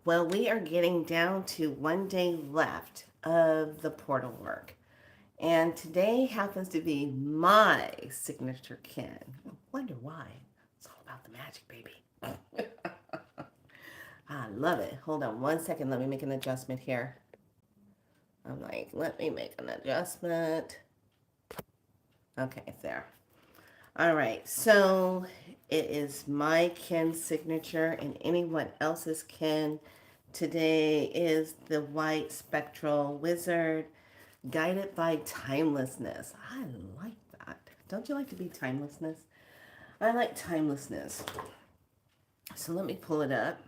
Well, we are getting down to 1 day left of the portal work. And today happens to be my signature kin. I wonder why. It's all about the magic, baby. I love it. Hold on 1 second. Let me make an adjustment here. I'm like, let me make an adjustment. Okay, there. All right. So it is my kin signature and anyone else's kin. Today is the white spectral wizard guided by timelessness. I like that. Don't you like to be timelessness? I like timelessness. So let me pull it up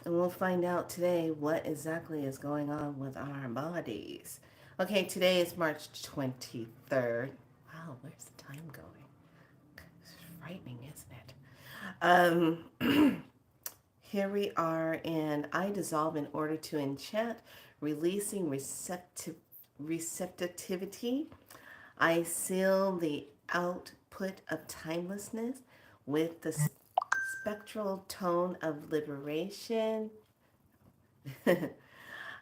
and we'll find out today what exactly is going on with our bodies. Okay, today is March 23rd. Wow, where's the time going? It's frightening, isn't it? Here we are in I dissolve in order to enchant, releasing receptivity. I seal the output of timelessness with the spectral tone of liberation.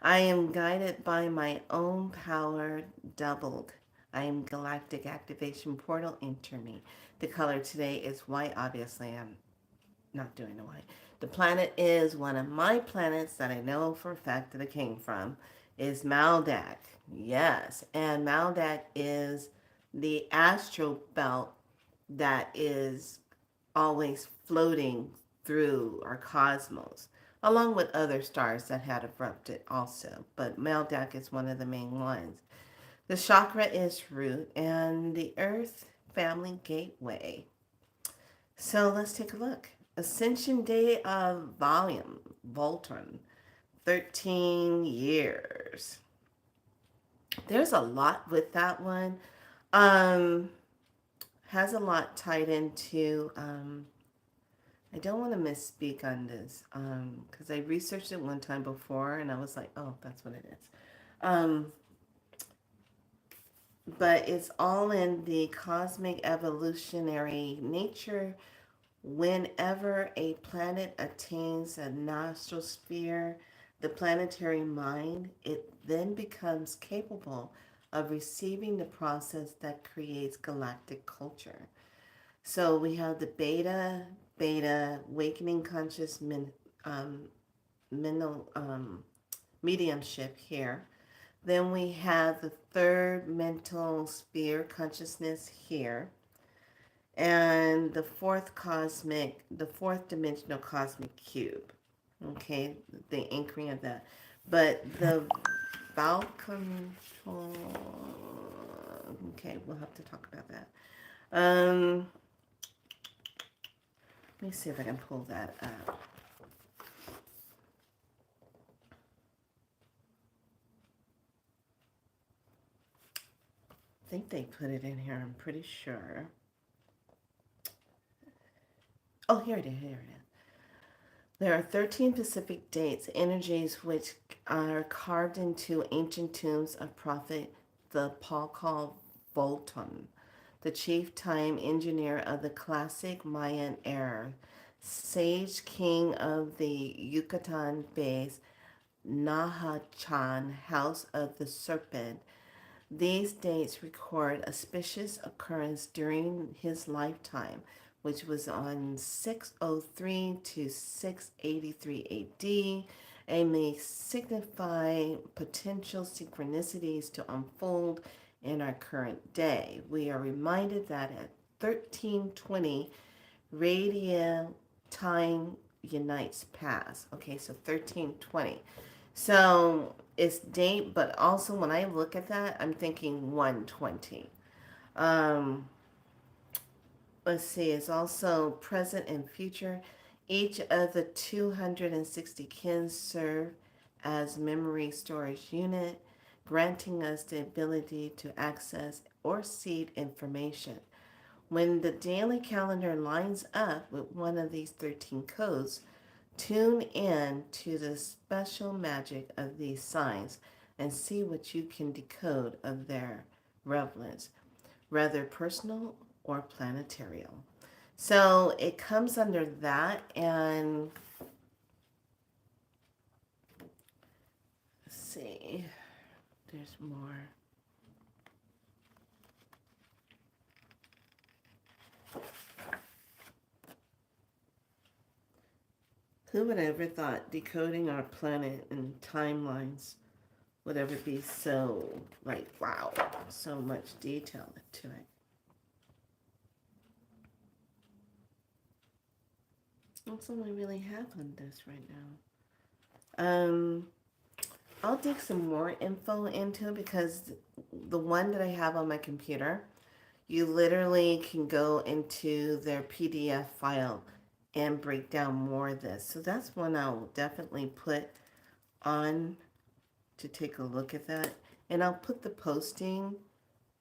I am guided by my own power doubled. I am galactic activation portal. Enter me. The color today is white. Obviously, I'm not doing the white. The planet is one of my planets that I know for a fact that it came from. Is Maldak. Yes, and Maldak is the astral belt that is always floating through our cosmos, along with other stars that had erupted also. But Maldak is one of the main ones. The chakra is root and the earth family gateway. So let's take a look. Ascension Day of Volume, Voltron, 13 years. There's a lot with that one. Um, has a lot tied into, I don't want to misspeak on this because I researched it one time before and I was like, oh, that's what it is. Um, but it's all in the cosmic evolutionary nature. Whenever a planet attains a nostrosphere, the planetary mind, it then becomes capable of receiving the process that creates galactic culture. So we have the beta, awakening conscious mental, mediumship here. Then we have the third mental sphere consciousness here, and the fourth dimensional cosmic cube. Okay, the anchoring of that. But the vowel control. Okay, we'll have to talk about that. Let me see if I can pull that up. I think they put it in here. I'm pretty sure. Oh, here it is. Here it is. There are 13 specific dates, energies which are carved into ancient tombs of prophet the Paul called Volton, the chief time engineer of the classic Mayan era, sage king of the Yucatan base, Nahachan, house of the serpent. These dates record auspicious occurrence during his lifetime, which was on 603 to 683 AD, and may signify potential synchronicities to unfold in our current day. We are reminded that at 1320, radial time unites past. Okay, so 1320. So it's date, but also when I look at that, I'm thinking 120. Um, let's see, it's also present and future. Each of the 260 kin serve as memory storage unit, granting us the ability to access or seed information. When the daily calendar lines up with one of these 13 codes, tune in to the special magic of these signs and see what you can decode of their relevance, whether personal or planetarial. So it comes under that, and see. There's more. Who would ever thought decoding our planet and timelines would ever be so, like, wow, so much detail to it. That's all I really have on this right now. I'll dig some more info into it because the one that I have on my computer, you literally can go into their PDF file and break down more of this. So that's one I'll definitely put on to take a look at that. And I'll put the posting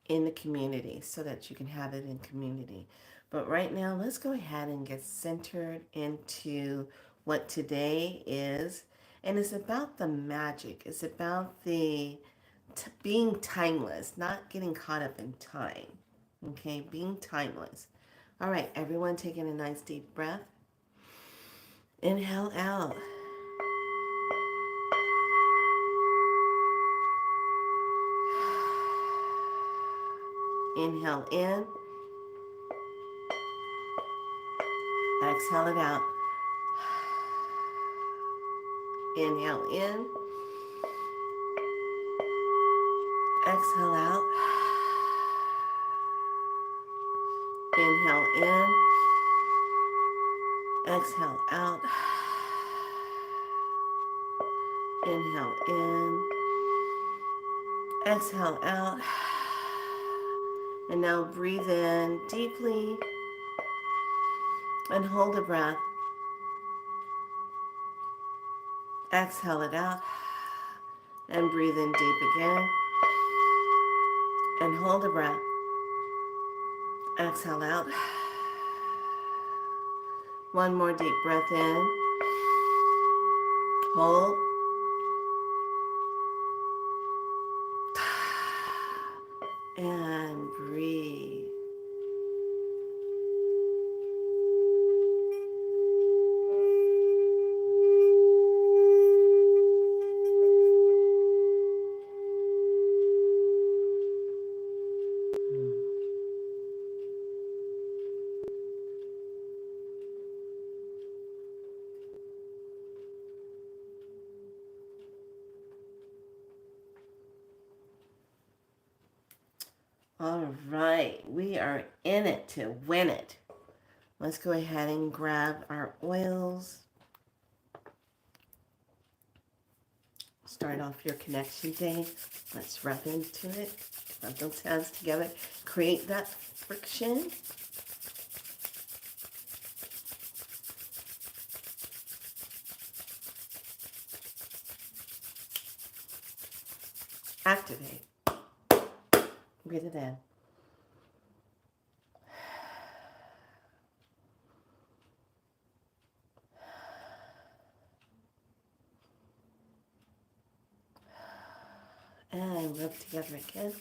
in the community so that you can have it in community. But right now, let's go ahead and get centered into what today is. And it's about the magic. It's about the being timeless, not getting caught up in time. Okay, being timeless. All right, everyone taking a nice deep breath. Inhale out. Inhale in. Exhale it out. Inhale in. Exhale out. Inhale in. Exhale out. Inhale in. Exhale out. And now breathe in deeply and hold the breath. Exhale it out and breathe in deep again and hold the breath. Exhale out. One more deep breath in. Hold. And breathe. All right, we are in it to win it. Let's go ahead and grab our oils. Start off your connection day. Let's rub into it. Rub those hands together. Create that friction. Activate. Breathe it in. And rub together again.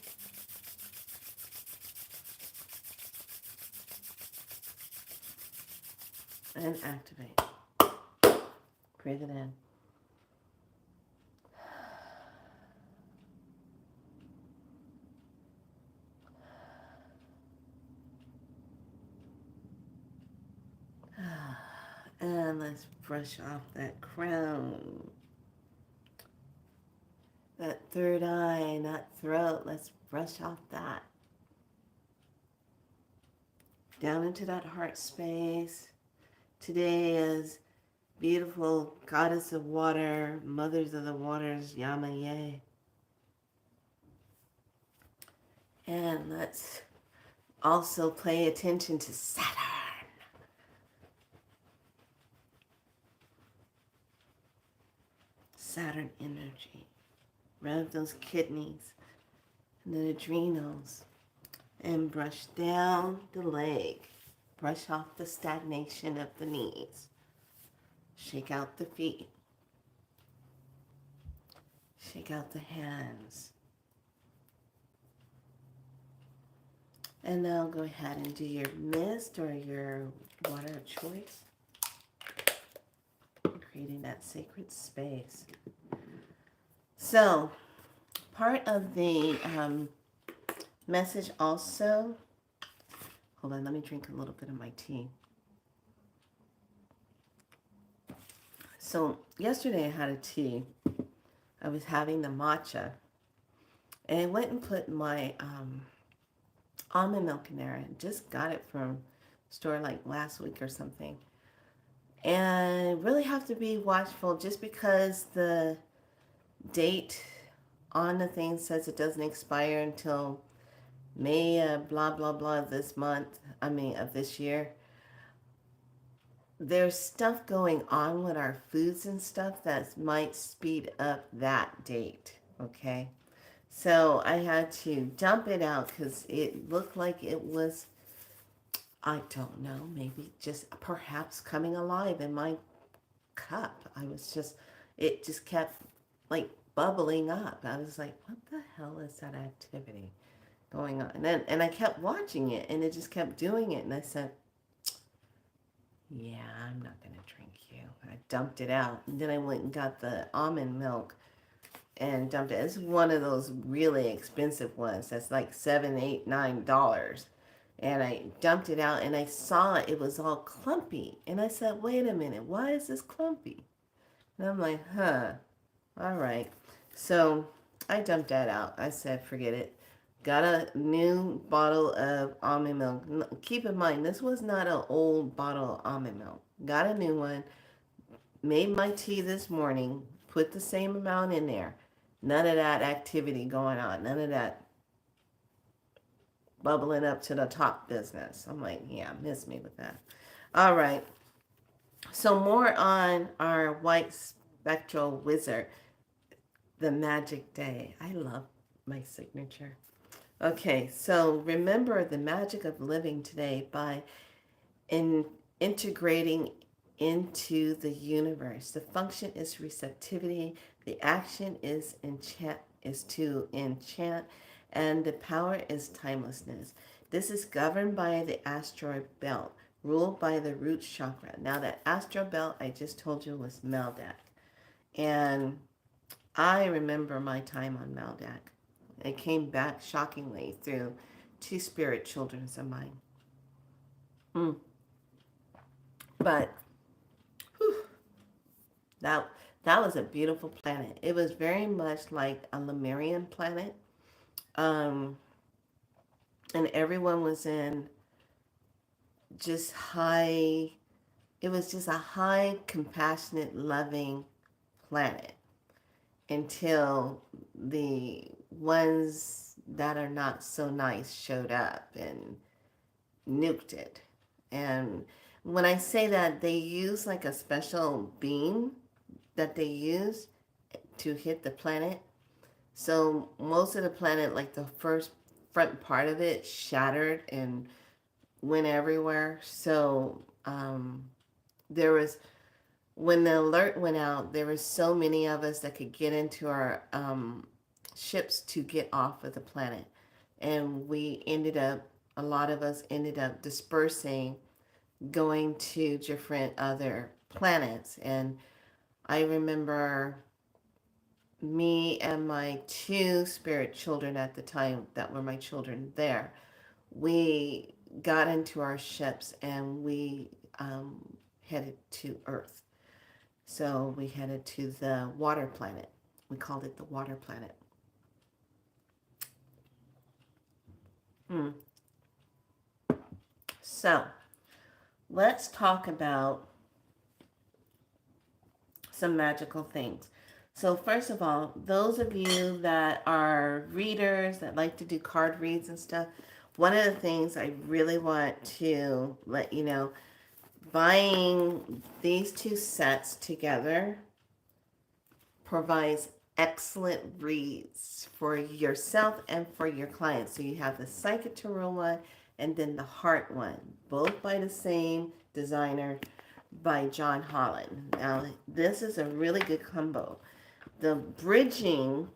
And activate. Breathe it in. And let's brush off that crown. That third eye, not throat. Let's brush off that. Down into that heart space. Today is beautiful goddess of water, mothers of the waters, Yama-ye. And let's also pay attention to Saturn. Saturn energy. Rub those kidneys and the adrenals and brush down the leg. Brush off the stagnation of the knees. Shake out the feet. Shake out the hands. And now go ahead and do your mist or your water of choice. Creating that sacred space. So, part of the message also, hold on, let me drink a little bit of my tea. So, yesterday I had a tea. I was having the matcha. And I went and put my almond milk in there. I just got it from store like last week or something. And really have to be watchful just because the date on the thing says it doesn't expire until May blah blah blah this month. I mean of this year. There's stuff going on with our foods and stuff that might speed up that date. Okay. So I had to dump it out because it looked like it was, I don't know, maybe just perhaps coming alive in my cup. It just kept like bubbling up. I was like, what the hell is that activity going on? And I kept watching it and it just kept doing it. And I said, yeah, I'm not going to drink you. I dumped it out. And then I went and got the almond milk and dumped it. It's one of those really expensive ones that's like $7, $8, $9. And I dumped it out and I saw it was all clumpy. And I said, wait a minute, why is this clumpy? And I'm like, all right. So I dumped that out. I said, forget it. Got a new bottle of almond milk. Keep in mind, this was not an old bottle of almond milk. Got a new one. Made my tea this morning. Put the same amount in there. None of that activity going on. None of that bubbling up to the top business. I'm like, yeah, miss me with that. All right. So more on our white spectral wizard, the magic day. I love my signature. Okay, so remember the magic of living today by integrating into the universe. The function is receptivity. The action is to enchant, and the power is timelessness. This is governed by the asteroid belt, ruled by the root chakra. Now that asteroid belt I just told you was Meldak, and I remember my time on Meldak. It came back shockingly through two spirit children of mine. Mm. But whew, that that was a beautiful planet. It was very much like a Lemurian planet, um, and everyone was in just high. It was just a high, compassionate, loving planet until the ones that are not so nice showed up and nuked it. And when I say that, they use like a special beam that they use to hit the planet. So most of the planet, like the first front part of it, shattered and went everywhere. So there was, when the alert went out, there were so many of us that could get into our ships to get off of the planet. And we ended up, a lot of us ended up dispersing, going to different other planets. And I remember me and my two spirit children at the time that were my children there, we got into our ships and we headed to Earth. So we headed to the water planet. We called it the water planet. So let's talk about some magical things. So first of all, those of you that are readers that like to do card reads and stuff, one of the things I really want to let you know, buying these two sets together provides excellent reads for yourself and for your clients. So you have the Psychic Tarot one and then the Heart one, both by the same designer, by John Holland. Now, this is a really good combo. The bridging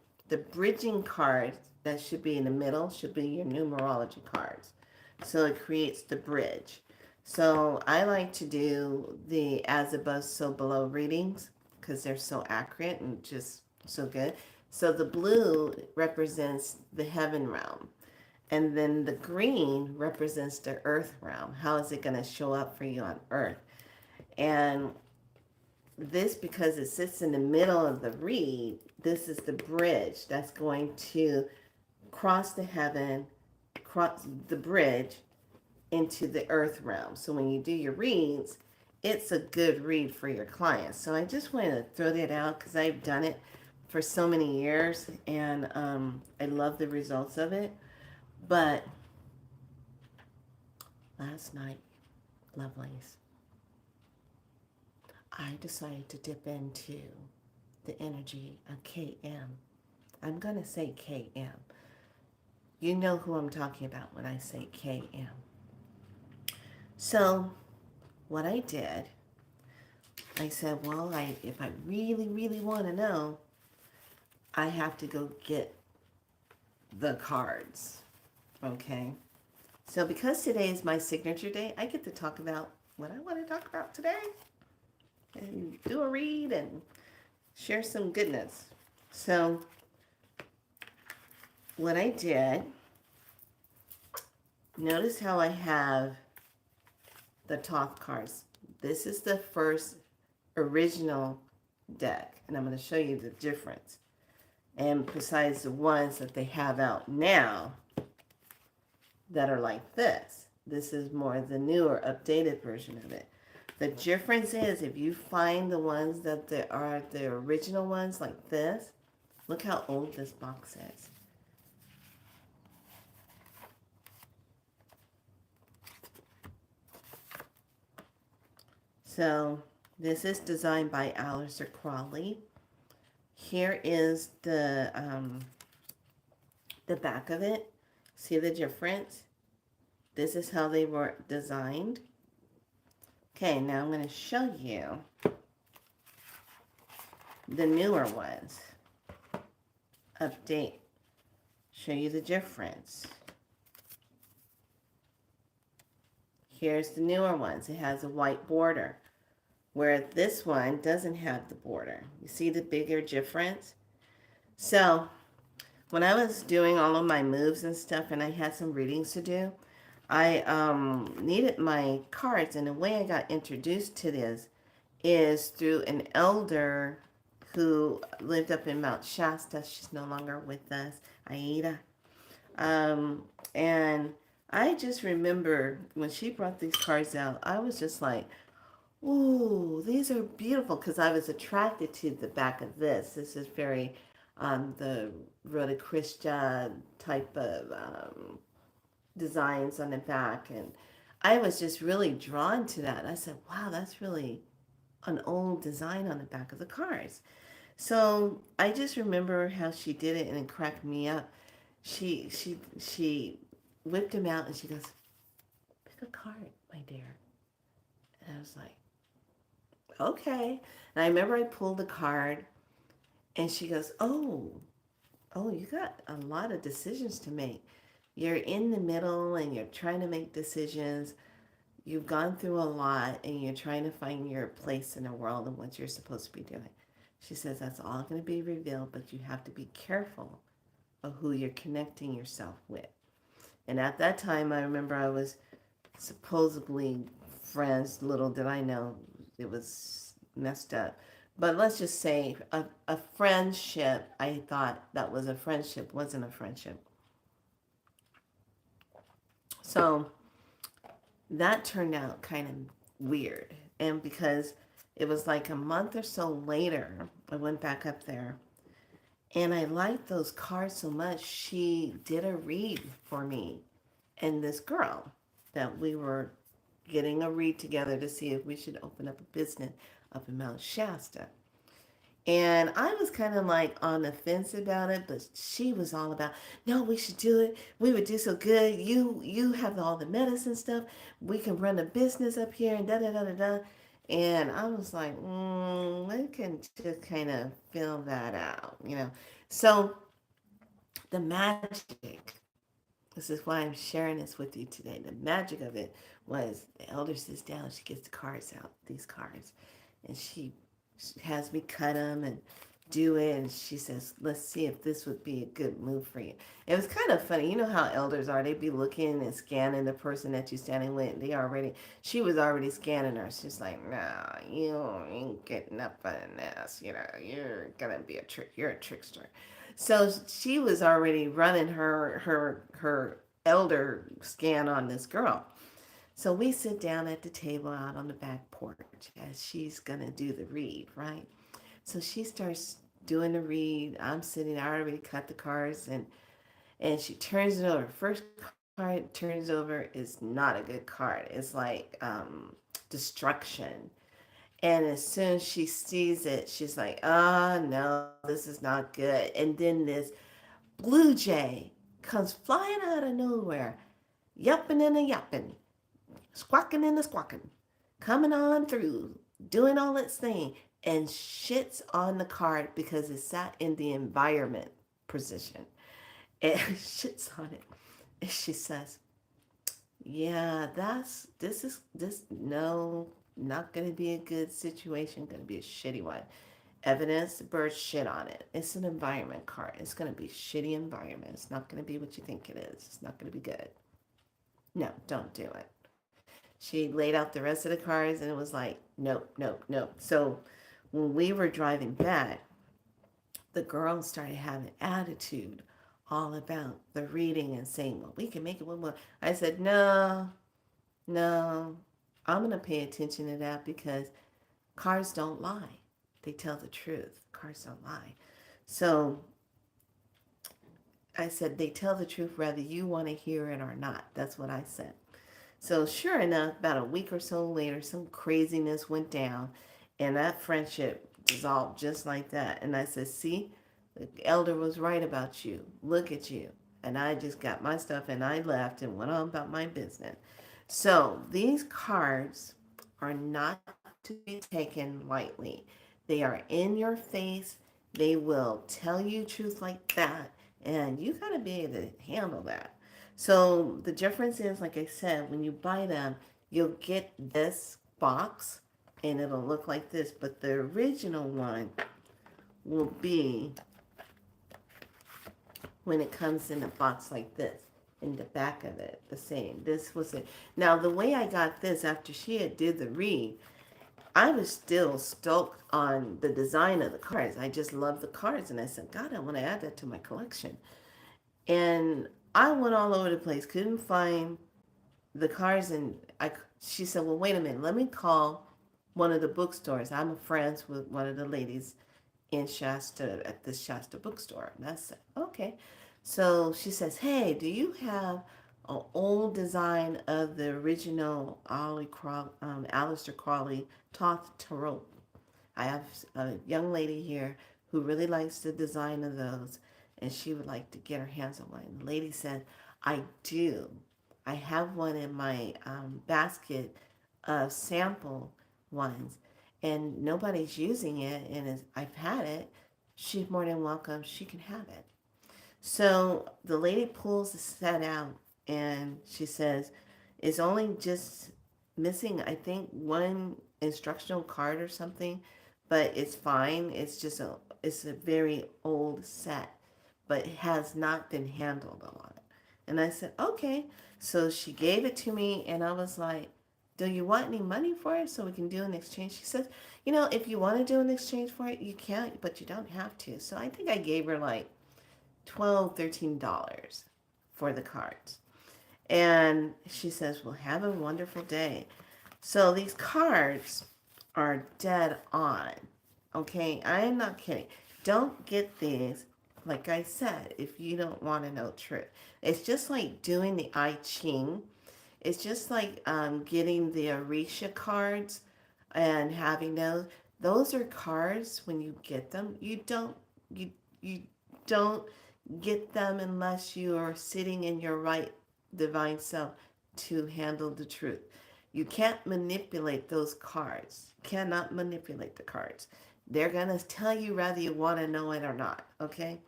cards that should be in the middle should be your numerology cards. So it creates the bridge. So I like to do the as above, so below readings because they're so accurate and just so good. So the blue represents the heaven realm. And then the green represents the earth realm. How is it going to show up for you on earth? And this, because it sits in the middle of the reed, this is the bridge that's going to cross the heaven, cross the bridge into the earth realm. So when you do your reads, it's a good read for your clients. So I just wanted to throw that out because I've done it for so many years, and I love the results of it. But last night, lovelies, I decided to dip into the energy of KM. I'm going to say KM. You know who I'm talking about when I say KM. So what I did, I said, well, if I really, really want to know, I have to go get the cards. Okay? So because today is my signature day, I get to talk about what I want to talk about today and do a read and share some goodness. So what I did, notice how I have the Thoth cards. This is the first original deck, and I'm going to show you the difference. And besides the ones that they have out now that are like this is more the newer, updated version of it. The difference is if you find the ones that are the original ones like this, look how old this box is. So this is designed by Aleister Crowley. Here is the back of it. See the difference? This is how they were designed. Okay, now I'm going to show you the newer ones. Update. Show you the difference. Here's the newer ones. It has a white border, where this one doesn't have the border. You see the bigger difference? So when I was doing all of my moves and stuff and I had some readings to do, I needed my cards, and the way I got introduced to this is through an elder who lived up in Mount Shasta. She's no longer with us, Aida. And I just remember when she brought these cards out, I was just like, ooh, these are beautiful, because I was attracted to the back of this. This is very the Rhoda Christian type of designs on the back, and I was just really drawn to that. I said, wow, that's really an old design on the back of the cards. So I just remember how she did it, and it cracked me up. She whipped him out, and she goes, pick a card, my dear. And I was like, okay. And I remember I pulled the card, and she goes, oh, you got a lot of decisions to make. You're in the middle and you're trying to make decisions. You've gone through a lot and you're trying to find your place in the world and what you're supposed to be doing. She says that's all going to be revealed, but you have to be careful of who you're connecting yourself with. And at that time, I remember I was supposedly friends. Little did I know it was messed up. But let's just say a friendship, I thought that was a friendship, wasn't a friendship. So that turned out kind of weird. And because it was like a month or so later, I went back up there and I liked those cards so much. She did a read for me and this girl that we were getting a read together to see if we should open up a business up in Mount Shasta. And I was kind of like on the fence about it, but she was all about, no, we should do it. We would do so good. You have all the medicine stuff. We can run a business up here and da da da da da. And I was like, I can just kind of feel that out, you know. So the magic, this is why I'm sharing this with you today. The magic of it was the elder sits down, she gets the cards out, these cards, and she has me cut them and do it. And she says, let's see if this would be a good move for you. It was kind of funny. You know how elders are. They be looking and scanning the person that you're standing with. She was already scanning her. She's like, nah, you ain't getting up on this. You're going to be you're a trickster. So she was already running her elder scan on this girl. So we sit down at the table out on the back porch as she's going to do the read, right? So she starts doing the read. I'm sitting, I already cut the cards, and she turns it over. First card turns over is not a good card. It's like destruction. And as soon as she sees it, she's like, oh no, this is not good. And then this blue jay comes flying out of nowhere, yupping and a yupping, squawking and a squawking, coming on through, doing all its thing, and shits on the card because it sat in the environment position. And shits on it. And she says, yeah, no, not going to be a good situation, going to be a shitty one. Evidence, the birds shit on it. It's an environment card. It's going to be a shitty environment. It's not going to be what you think it is. It's not going to be good. No, don't do it. She laid out the rest of the cards and it was like, nope, nope, nope. So when we were driving back, the girls started having attitude all about the reading and saying, well, we can make it one more. I said, no, no, I'm going to pay attention to that because cards don't lie. They tell the truth. Cards don't lie. So I said, they tell the truth whether you want to hear it or not. That's what I said. So sure enough, about a week or so later, some craziness went down and that friendship dissolved just like that. And I said, see, the elder was right about you. Look at you. And I just got my stuff and I left and went on about my business. So these cards are not to be taken lightly. They are in your face. They will tell you truth like that. And you got to be able to handle that. So the difference is, like I said, when you buy them, you'll get this box and it'll look like this. But the original one will be when it comes in a box like this. In the back of it, the same. This was it. Now, the way I got this after she had did the read, I was still stoked on the design of the cards. I just love the cards. And I said, God, I want to add that to my collection. And I went all over the place, couldn't find the cards. And she said, well, wait a minute, let me call one of the bookstores. I'm friends with one of the ladies in Shasta at the Shasta bookstore. And I said, okay. So she says, hey, do you have an old design of the original Aleister Crowley Thoth Tarot? I have a young lady here who really likes the design of those, and she would like to get her hands on one. And the lady said, I do. I have one in my basket of sample ones, and nobody's using it, and I've had it. She's more than welcome. She can have it. So the lady pulls the set out, and she says, it's only just missing, I think, one instructional card or something, but it's fine. It's a very old set, but it has not been handled a lot. And I said, okay. So she gave it to me, and I was like, do you want any money for it so we can do an exchange? She says, if you want to do an exchange for it, you can, but you don't have to. So I think I gave her like $12, $13 for the cards. And she says, well, have a wonderful day. So these cards are dead on. Okay, I am not kidding. Don't get these, like I said, if you don't want to know truth. It's just like doing the I Ching. It's just like getting the Orisha cards and having those. Those are cards when you get them. You don't get them unless you are sitting in your right divine self to handle the truth. You can't manipulate those cards. Cannot manipulate the cards. They're going to tell you whether you want to know it or not. Okay?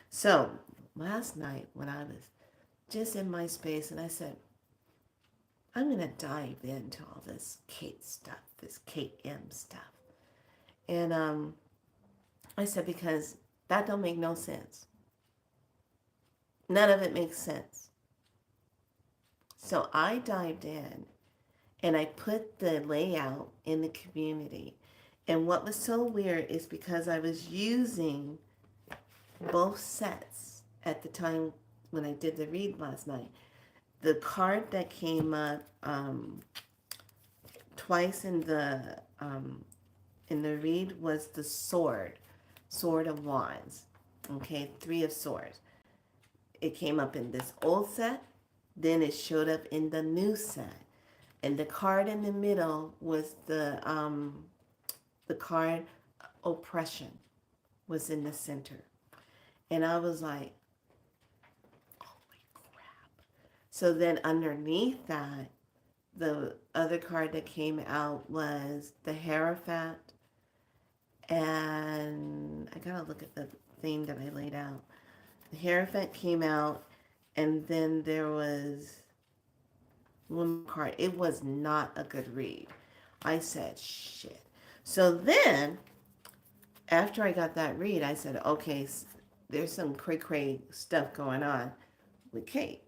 So, last night when I was just in my space and I said, I'm going to dive into all this Kate stuff, this Kate M stuff. And I said, because that don't make no sense. None of it makes sense. So I dived in and I put the layout in the community. And what was so weird is because I was using both sets at the time when I did the read last night. The card that came up twice in the read was the sword of wands. Okay, 3 of swords. It came up in this old set, then it showed up in the new set, and the card in the middle was the card oppression was in the center, and I was like, holy crap! So then underneath that, the other card that came out was the Hierophant, and I gotta look at the thing that I laid out. The Hierophant came out, and then there was one card. It was not a good read. I said, shit. So then, after I got that read, I said, okay, there's some cray-cray stuff going on with Kate.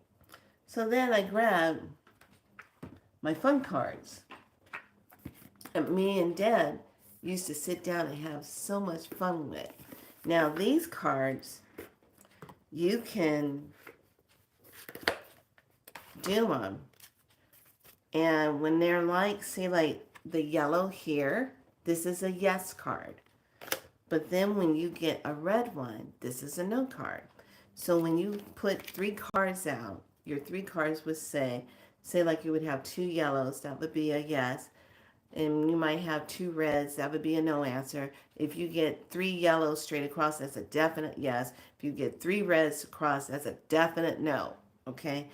So then I grabbed my fun cards. And me and Dad used to sit down and have so much fun with. Now, these cards, you can do them. And when they're like, say like the yellow here, this is a yes card. But then when you get a red one, this is a no card. So when you put 3 cards out, your 3 cards would say like you would have 2 yellows, that would be a yes. And you might have 2 reds, that would be a no answer. If you get 3 yellows straight across, that's a definite yes. If you get 3 reds across, that's a definite no. Okay?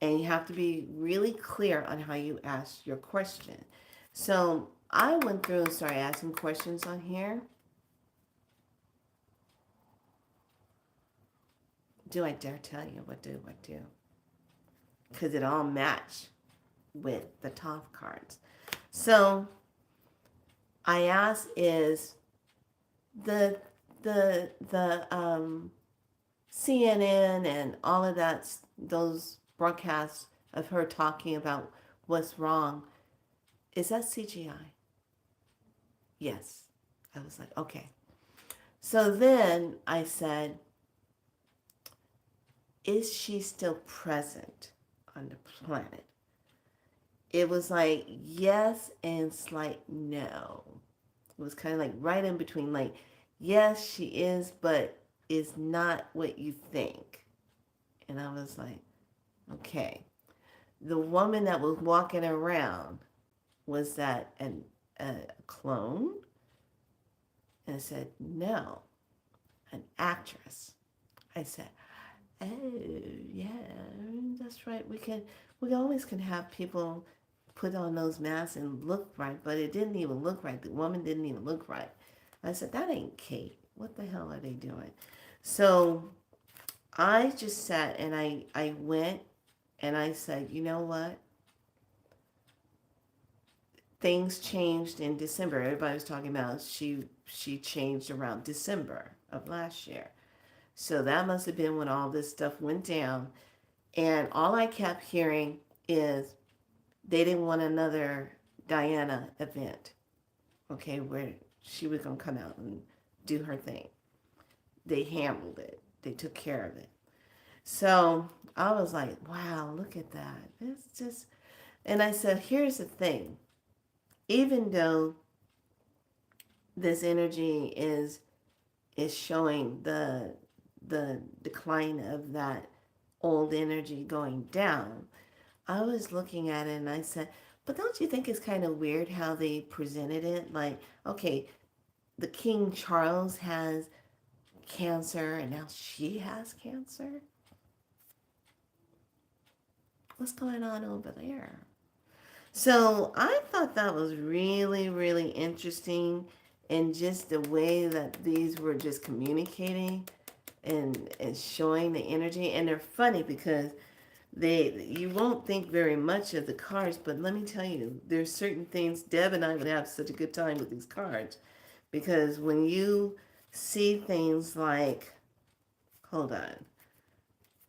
And you have to be really clear on how you ask your question. So I went through and started asking questions on here. Do I dare tell you what do I do? Because it all matched with the Thoth cards. So I asked, is the CNN and all of that, those broadcasts of her talking about what's wrong, is that CGI? Yes. I was like, okay. So then I said, is she still present on the planet? It was like yes and slight no. It was kind of like right in between, like, yes, she is, but it's not what you think. And I was like, okay. The woman that was walking around, was that a clone? And I said, no, an actress. I said, oh, yeah, that's right. We always can have people put on those masks and look right, but it didn't even look right. The woman didn't even look right. I said, that ain't Kate. What the hell are they doing? So I just sat and I went and I said, you know what? Things changed in December. Everybody was talking about she changed around December of last year. So that must have been when all this stuff went down. And all I kept hearing is they didn't want another Diana event, okay, where she was going to come out and do her thing. They handled it. They took care of it. So I was like, wow, look at that. It's just, and I said, here's the thing. Even though this energy is showing the decline of that old energy going down, I was looking at it and I said, but don't you think it's kind of weird how they presented it? Like, okay, the King Charles has cancer and now she has cancer? What's going on over there? So I thought that was really, really interesting, and just the way that these were just communicating and showing the energy. And they're funny because you won't think very much of the cards, but let me tell you, there's certain things. Deb and I would have such a good time with these cards because when you see things like, hold on,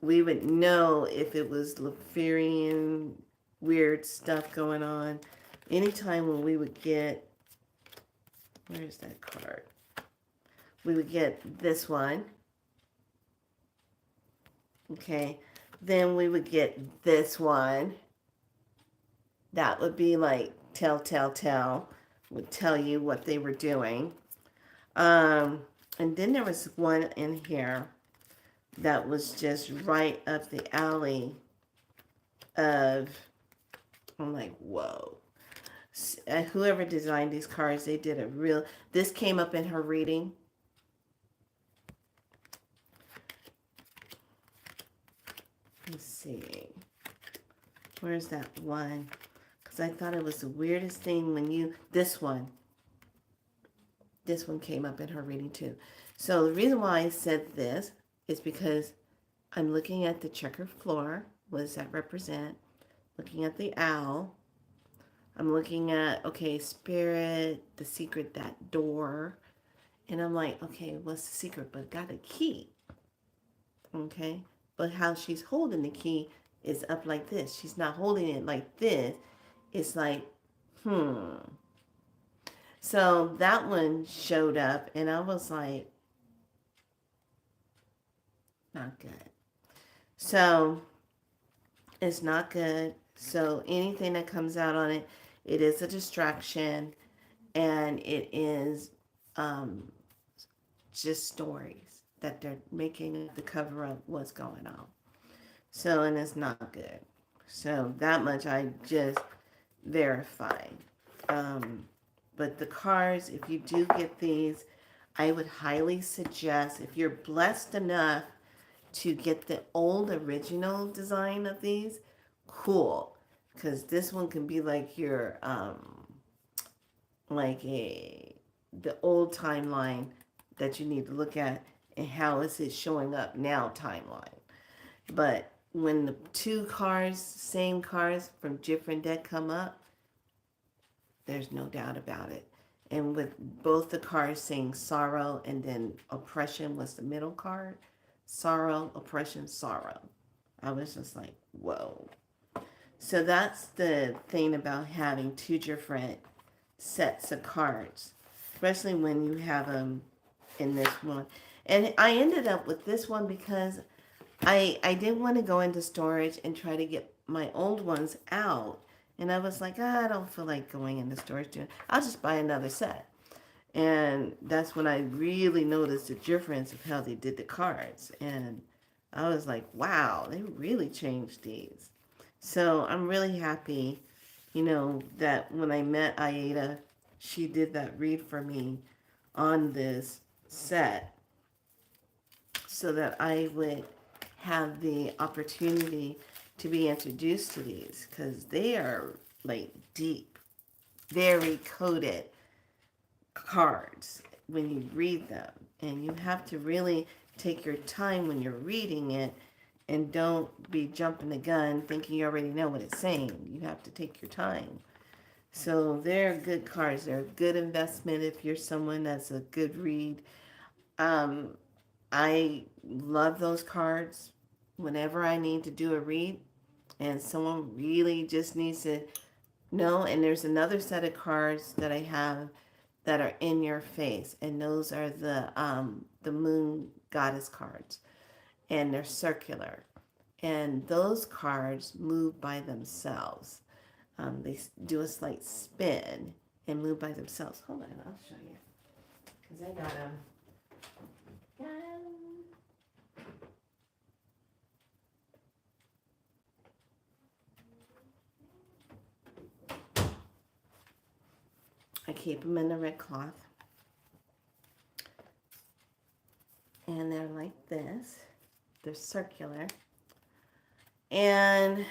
we would know if it was Luciferian weird stuff going on. Anytime when we would get, where's that card? We would get this one. Okay. Then we would get this one. That would be like tell. Would tell you what they were doing. And then there was one in here that was just right up the alley of, I'm like, whoa. Whoever designed these cards, they did a real, this came up in her reading. Let's see. Where's that one? Because I thought it was the weirdest thing when you, this one came up in her reading too. So the reason why I said this is because I'm looking at the checkered floor. What does that represent? Looking at the owl. I'm looking at, okay, spirit, the secret, that door. And I'm like, okay, what's the secret? But got a key. Okay. But how she's holding the key is up like this. She's not holding it like this. It's like, So that one showed up and I was like, not good. So it's not good. So anything that comes out on it, it is a distraction and it is just stories that they're making to cover up what's going on. So, and it's not good. So that much I just verified. But the cards, if you do get these, I would highly suggest, if you're blessed enough to get the old original design of these, cool. Because this one can be like your, the old timeline that you need to look at and how is it showing up now timeline. But when the two cards, same cards from different deck come up, there's no doubt about it. And with both the cards saying sorrow and then oppression was the middle card. Sorrow, oppression, sorrow. I was just like, whoa. So that's the thing about having two different sets of cards, especially when you have them in this one. And I ended up with this one because I didn't want to go into storage and try to get my old ones out. And I was like, I don't feel like going into storage. I'll just buy another set. And that's when I really noticed the difference of how they did the cards. And I was like, wow, they really changed these. So I'm really happy, that when I met Aida, she did that read for me on this set so that I would have the opportunity to be introduced to these because they are like deep, very coded cards when you read them. And you have to really take your time when you're reading it and don't be jumping the gun thinking you already know what it's saying. You have to take your time. So they're good cards. They're a good investment if you're someone that's a good read. I love those cards whenever I need to do a read and someone really just needs to know. And there's another set of cards that I have that are in your face, and those are the moon goddess cards, and they're circular. And those cards move by themselves. They do a slight spin and move by themselves. Hold on, I'll show you. Because I got them. I keep them in the red cloth. And they're like this. They're circular. And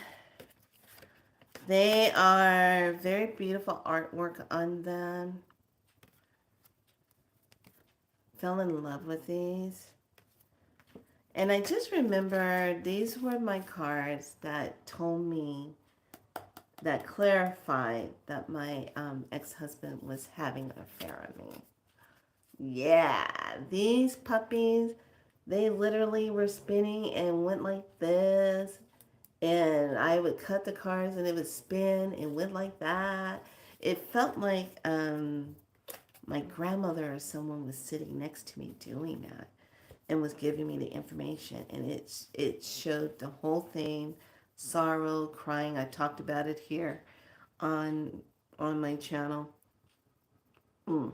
they are very beautiful artwork on them. Fell in love with these. And I just remember these were my cards that told me, that clarified that my ex-husband was having an affair on me. Yeah, these puppies, they literally were spinning and went like this. And I would cut the cards and it would spin and went like that. It felt like my grandmother or someone was sitting next to me doing that and was giving me the information. And it showed the whole thing, sorrow, crying. I talked about it here on my channel. Mm,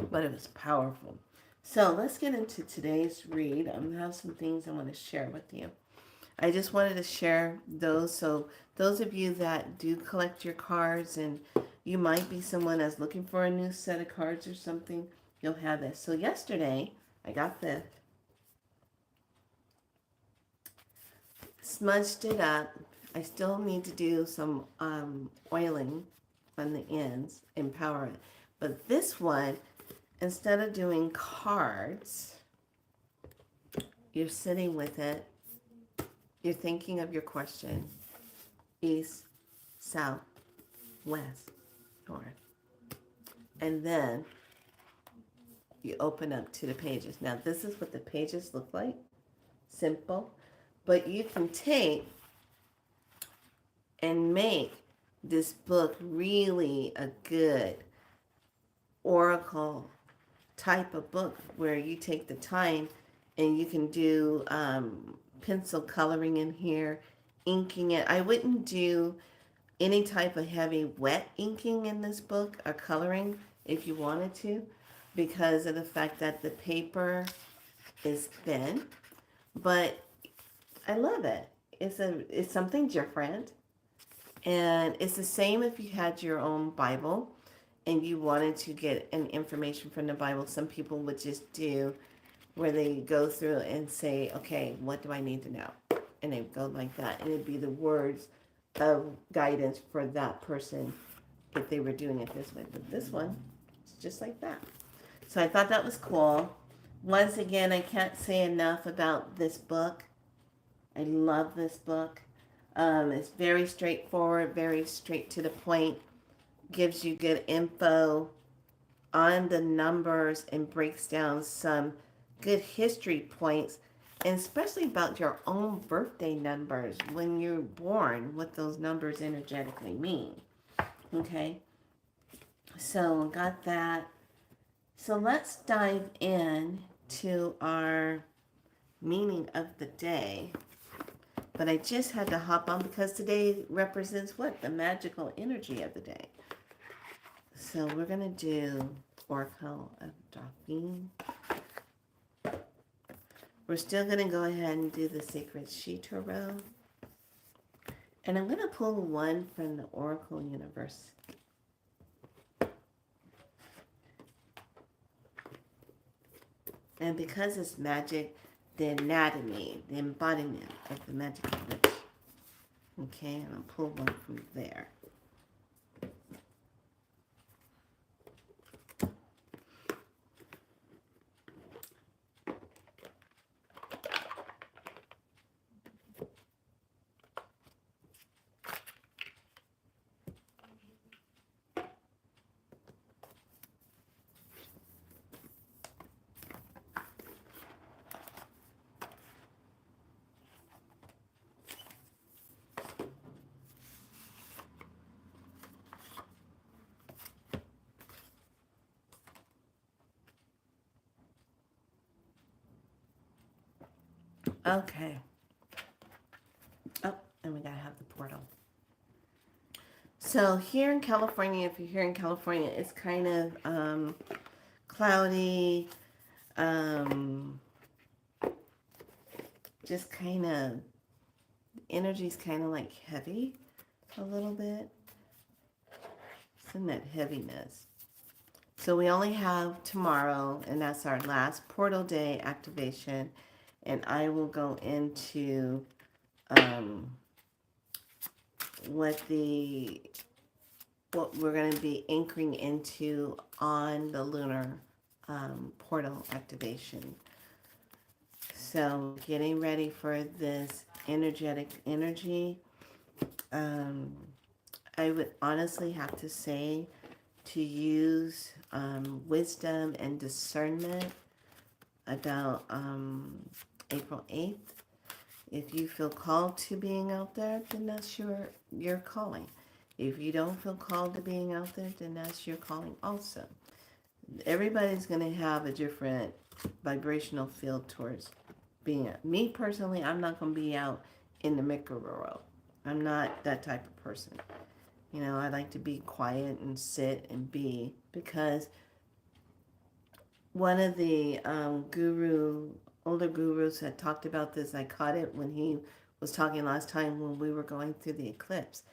but it was powerful. So let's get into today's read. I have some things I want to share with you. I just wanted to share those. So those of you that do collect your cards and you might be someone that's looking for a new set of cards or something, you'll have this. So yesterday I got this, smudged it up. I still need to do some oiling on the ends and power it. But this one, instead of doing cards, you're sitting with it. You're thinking of your question. East, south, west, north. And then you open up to the pages. Now this is what the pages look like. Simple. But you can take and make this book really a good oracle type of book where you take the time and you can do pencil coloring in here, inking it. I wouldn't do any type of heavy wet inking in this book or coloring if you wanted to, because of the fact that the paper is thin. But I love it. It's something different. And it's the same if you had your own Bible and you wanted to get an information from the Bible. Some people would just do where they go through and say, okay, what do I need to know? And they go like that. And it'd be the words of guidance for that person if they were doing it this way. But this one, it's just like that. So I thought that was cool. Once again, I can't say enough about this book. I love this book. It's very straightforward, very straight to the point, gives you good info on the numbers and breaks down some good history points, and especially about your own birthday numbers when you're born, what those numbers energetically mean. Okay, so got that. So let's dive in to our meaning of the day. But I just had to hop on because today represents what? The magical energy of the day. So we're going to do Oracle of Dauphine. We're still going to go ahead and do the Sacred She Tarot. And I'm going to pull one from the Oracle Universe. And because it's magic, the anatomy, the embodiment of the magical witch. Okay, and I'll pull one from there. Okay. Oh, and we gotta have the portal. So here in California, if you're here in California, it's kind of cloudy, just kind of, energy's kind of like heavy a little bit. It's in that heaviness. So we only have tomorrow, and that's our last portal day activation. And I will go into what we're going to be anchoring into on the lunar portal activation. So getting ready for this energetic energy. I would honestly have to say to use wisdom and discernment about April 8th. If you feel called to being out there, then that's your calling. If you don't feel called to being out there, then that's your calling also. Everybody's going to have a different vibrational field towards being. Me personally, I'm not going to be out in the micro. I'm not that type of person. You know, I like to be quiet and sit and be, because one of the older gurus had talked about this. I caught it when he was talking last time when we were going through the eclipse.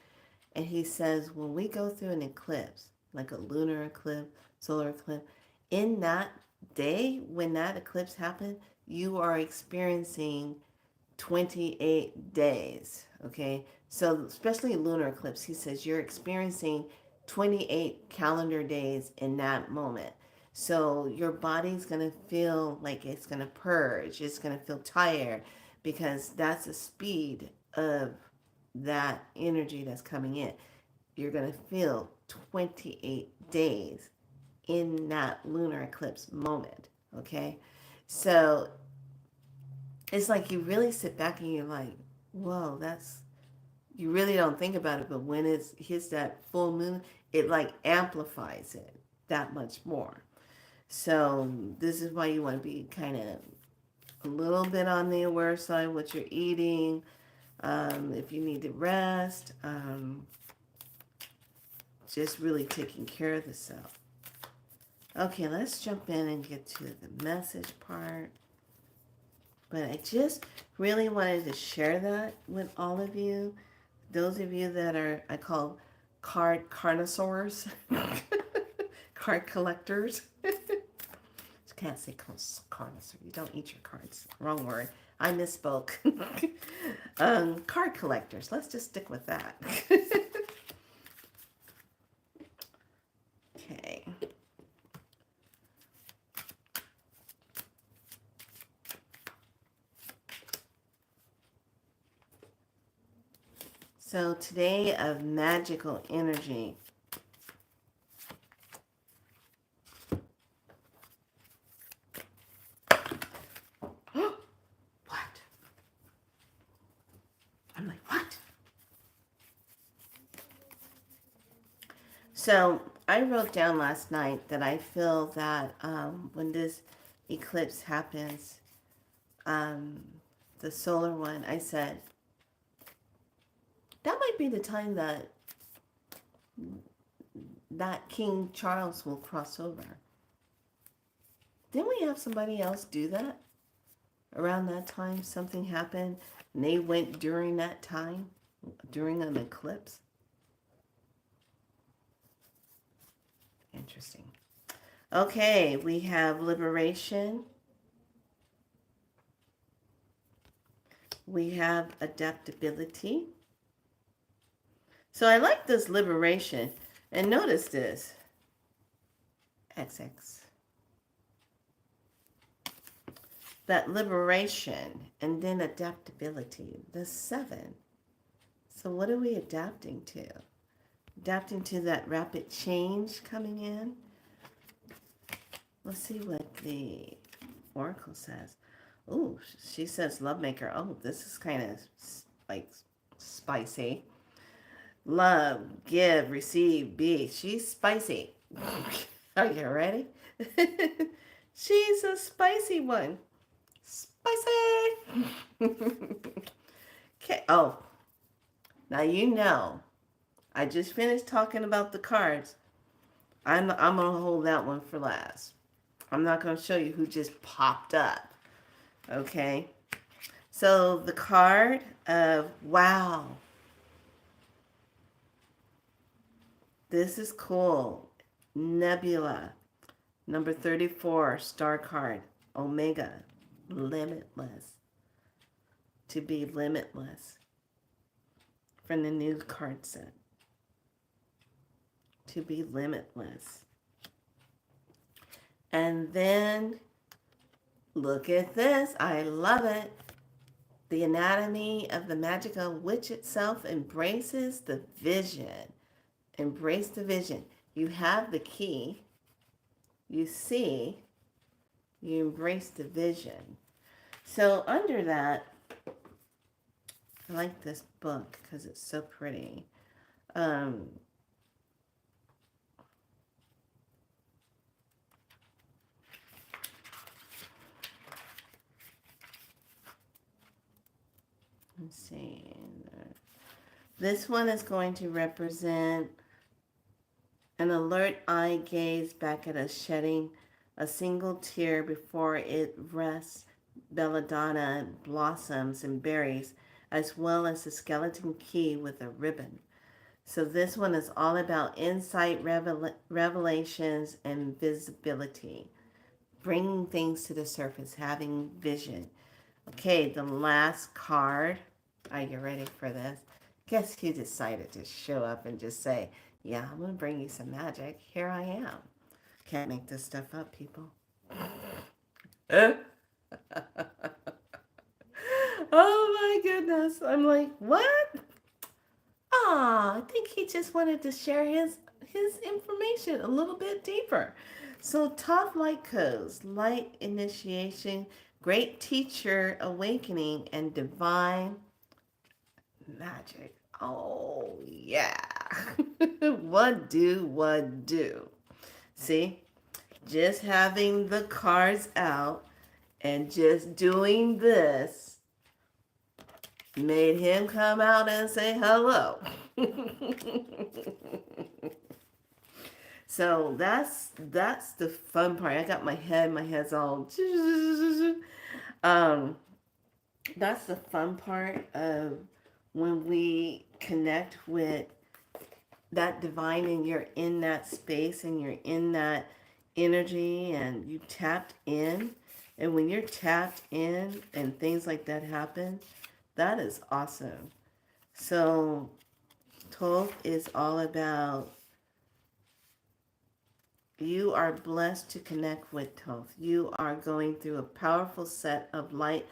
And he says, when we go through an eclipse, like a lunar eclipse, solar eclipse, in that day, when that eclipse happened, you are experiencing 28 days, okay? So especially lunar eclipse, he says you're experiencing 28 calendar days in that moment. So your body's going to feel like it's going to purge. It's going to feel tired, because that's the speed of that energy that's coming in. You're going to feel 28 days in that lunar eclipse moment, okay? So it's like you really sit back and you're like, whoa, that's, you really don't think about it, but when it hits that full moon, it like amplifies it that much more. So this is why you want to be kind of a little bit on the aware side, what you're eating, if you need to rest, just really taking care of the self. Okay, let's jump in and get to the message part. But I just really wanted to share that with all of you. Those of you that are, I call card carnosaurs, card collectors. Can't say cards. You don't eat your cards. Wrong word. I misspoke. Card collectors. Let's just stick with that. Okay. So today of magical energy. So I wrote down last night that I feel that when this eclipse happens, the solar one, I said, that might be the time that King Charles will cross over. Didn't we have somebody else do that? Around that time, something happened, and they went during that time, during an eclipse. Interesting. Okay, we have liberation. We have adaptability. So I like this liberation. And notice this. XX. That liberation and then adaptability. The 7. So what are we adapting to? Adapting to that rapid change coming in. Let's see what the Oracle says. Oh, she says love maker. Oh, this is kind of like spicy. Love, give, receive, be. She's spicy. Are you ready? She's a spicy one. Spicy. Okay. Oh, now you know. I just finished talking about the cards. I'm gonna hold that one for last. I'm not gonna show you who just popped up. Okay. So the card of wow. This is cool. Nebula. Number 34, star card. Omega. Limitless. To be limitless. From the new card set. To be limitless. And then, look at this. I love it. The anatomy of the magical witch itself embraces the vision. Embrace the vision. You have the key. You see. You embrace the vision. So under that, I like this book because it's so pretty. Um, let's see. This one is going to represent an alert eye gaze back at us, shedding a single tear before it rests. Belladonna blossoms and berries, as well as a skeleton key with a ribbon. So this one is all about insight, revelations, and visibility. Bringing things to the surface, having vision. Okay, the last card. Are you ready for this? Guess who decided to show up and just say, yeah, I'm going to bring you some magic. Here I am. Can't make this stuff up, people. Oh my goodness. I'm like, what? Ah, I think he just wanted to share his information a little bit deeper. So top light codes, light initiation, great teacher awakening, and divine magic. Oh yeah. What do, what do? See? Just having the cards out and just doing this made him come out and say hello. So that's the fun part. I got my head's all um that's the fun part of when we connect with that divine and you're in that space and you're in that energy and you tapped in. And when you're tapped in and things like that happen, that is awesome. So Thoth is all about you are blessed to connect with Thoth. You are going through a powerful set of light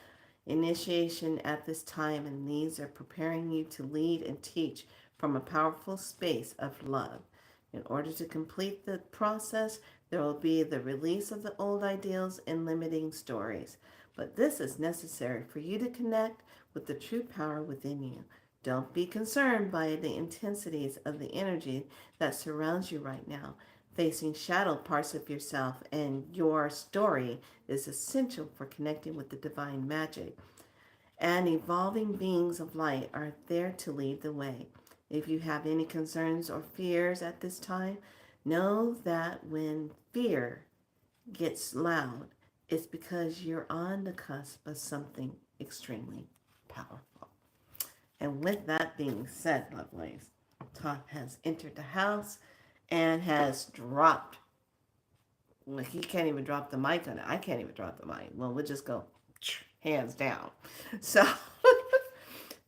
initiation at this time, and these are preparing you to lead and teach from a powerful space of love. In order to complete the process, there will be the release of the old ideals and limiting stories. But this is necessary for you to connect with the true power within you. Don't be concerned by the intensities of the energy that surrounds you right now. Facing shadow parts of yourself and your story is essential for connecting with the divine magic. And evolving beings of light are there to lead the way. If you have any concerns or fears at this time, know that when fear gets loud, it's because you're on the cusp of something extremely powerful. And with that being said, lovelies, Todd has entered the house and has dropped. Well, he can't even drop the mic on it. I can't even drop the mic. Well, we'll just go hands down. So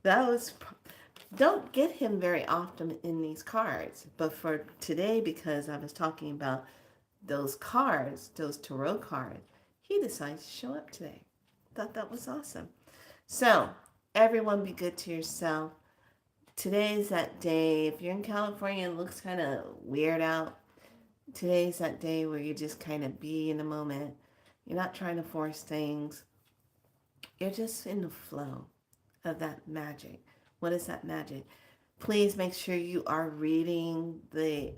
that was. Don't get him very often in these cards, but for today, because I was talking about those cards, those tarot cards, he decided to show up today. Thought that was awesome. So everyone, be good to yourself. Today's that day. If you're in California, it looks kind of weird out. Today's that day where you just kind of be in the moment. You're not trying to force things. You're just in the flow of that magic. What is that magic? Please make sure you are reading the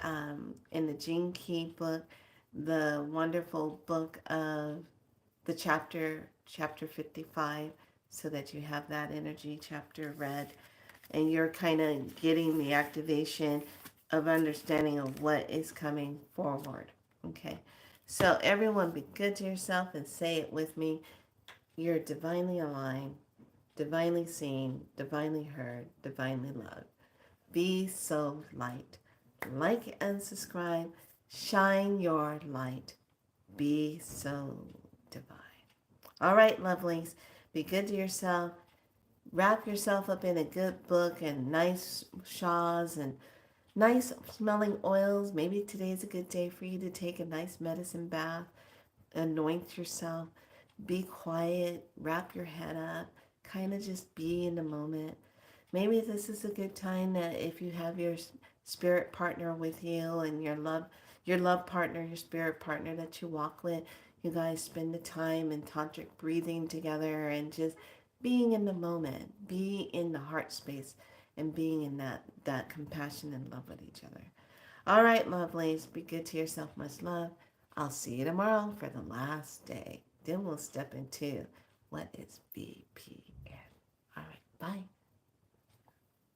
in the Gene Key book, the wonderful book of the chapter 55, so that you have that energy chapter read, and you're kind of getting the activation of understanding of what is coming forward. Okay, so everyone, be good to yourself and say it with me. You're divinely aligned, divinely seen, divinely heard, divinely loved. Be so light. Like and subscribe. Shine your light. Be so divine. All right, lovelies. Be good to yourself. Wrap yourself up in a good book and nice shawls and nice smelling oils. Maybe today's a good day for you to take a nice medicine bath. Anoint yourself. Be quiet. Wrap your head up. Kind of just be in the moment. Maybe this is a good time that if you have your spirit partner with you and your love partner, your spirit partner that you walk with. You guys spend the time in tantric breathing together and just being in the moment, being in the heart space and being in that compassion and love with each other. All right, lovelies, be good to yourself. Much love. I'll see you tomorrow for the last day. Then we'll step into what is VPN. All right, bye.